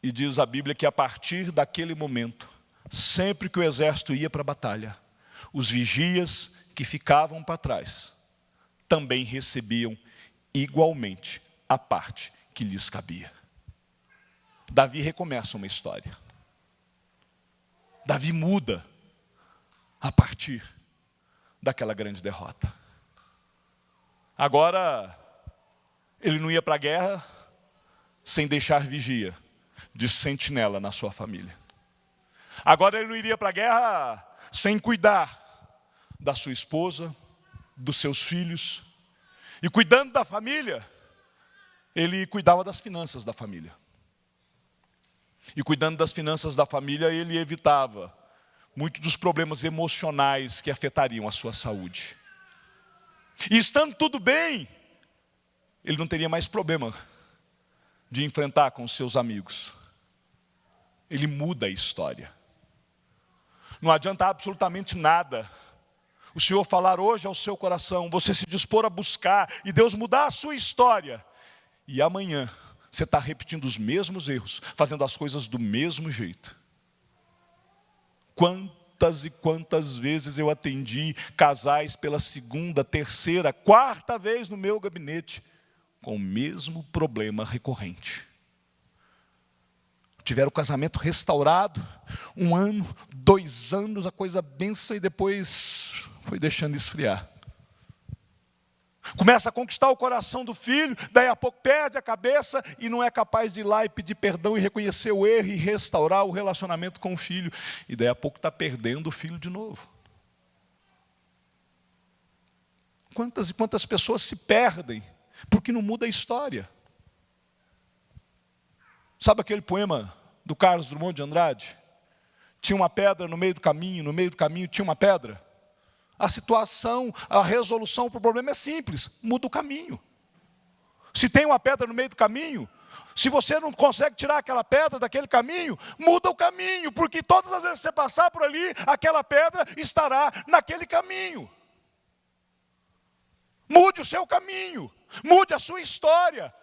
E diz a Bíblia que a partir daquele momento, sempre que o exército ia para a batalha, os vigias que ficavam para trás, também recebiam igualmente a parte que lhes cabia. Davi recomeça uma história. Davi muda a partir daquela grande derrota. Agora, ele não ia para a guerra sem deixar vigia de sentinela na sua família. Agora ele não iria para a guerra sem cuidar da sua esposa, dos seus filhos. E cuidando da família, ele cuidava das finanças da família. E cuidando das finanças da família, ele evitava muitos dos problemas emocionais que afetariam a sua saúde. E estando tudo bem, ele não teria mais problema de enfrentar com os seus amigos. Ele muda a história. Não adianta absolutamente nada o Senhor falar hoje ao seu coração, você se dispor a buscar e Deus mudar a sua história. E amanhã você está repetindo os mesmos erros, fazendo as coisas do mesmo jeito. Quantas e quantas vezes eu atendi casais pela segunda, terceira, quarta vez no meu gabinete, com o mesmo problema recorrente. Tiveram o casamento restaurado, 1 ano, 2 anos, a coisa benção, e depois foi deixando esfriar. Começa a conquistar o coração do filho, daí a pouco perde a cabeça e não é capaz de ir lá e pedir perdão e reconhecer o erro e restaurar o relacionamento com o filho. E daí a pouco está perdendo o filho de novo. Quantas e quantas pessoas se perdem porque não muda a história? Sabe aquele poema do Carlos Drummond de Andrade? Tinha uma pedra no meio do caminho tinha uma pedra. A situação, a resolução para o problema é simples, muda o caminho. Se tem uma pedra no meio do caminho, se você não consegue tirar aquela pedra daquele caminho, muda o caminho, porque todas as vezes que você passar por ali, aquela pedra estará naquele caminho. Mude o seu caminho, mude a sua história.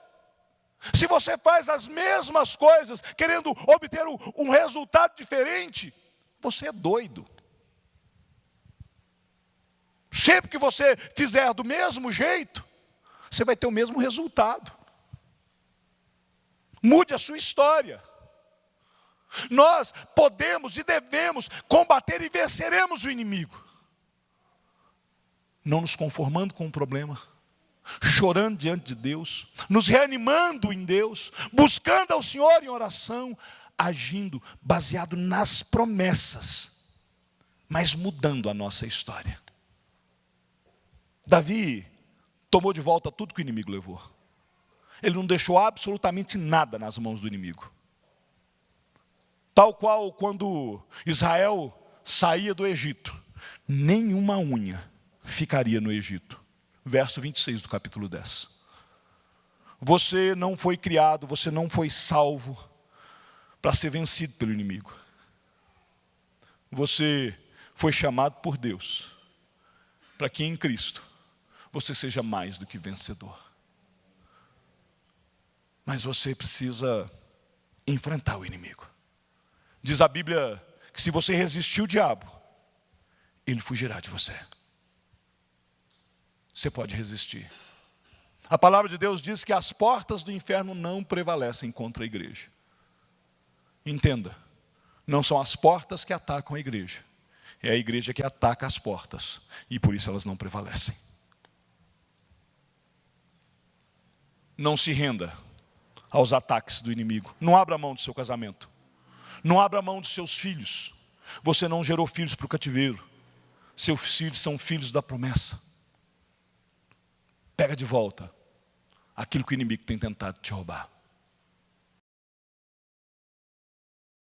Se você faz as mesmas coisas, querendo obter um resultado diferente, você é doido. Sempre que você fizer do mesmo jeito, você vai ter o mesmo resultado. Mude a sua história. Nós podemos e devemos combater e venceremos o inimigo. Não nos conformando com o problema, chorando diante de Deus, nos reanimando em Deus, buscando ao Senhor em oração, agindo baseado nas promessas, mas mudando a nossa história. Davi tomou de volta tudo que o inimigo levou. Ele não deixou absolutamente nada nas mãos do inimigo. Tal qual quando Israel saía do Egito, nenhuma unha ficaria no Egito. Verso 26 do capítulo 10. Você não foi criado, você não foi salvo para ser vencido pelo inimigo. Você foi chamado por Deus para que em Cristo você seja mais do que vencedor. Mas você precisa enfrentar o inimigo. Diz a Bíblia que se você resistir o diabo, ele fugirá de você. Você pode resistir. A palavra de Deus diz que as portas do inferno não prevalecem contra a igreja. Entenda, não são as portas que atacam a igreja. É a igreja que ataca as portas. E por isso elas não prevalecem. Não se renda aos ataques do inimigo. Não abra mão do seu casamento. Não abra mão dos seus filhos. Você não gerou filhos para o cativeiro. Seus filhos são filhos da promessa. Pega de volta aquilo que o inimigo tem tentado te roubar.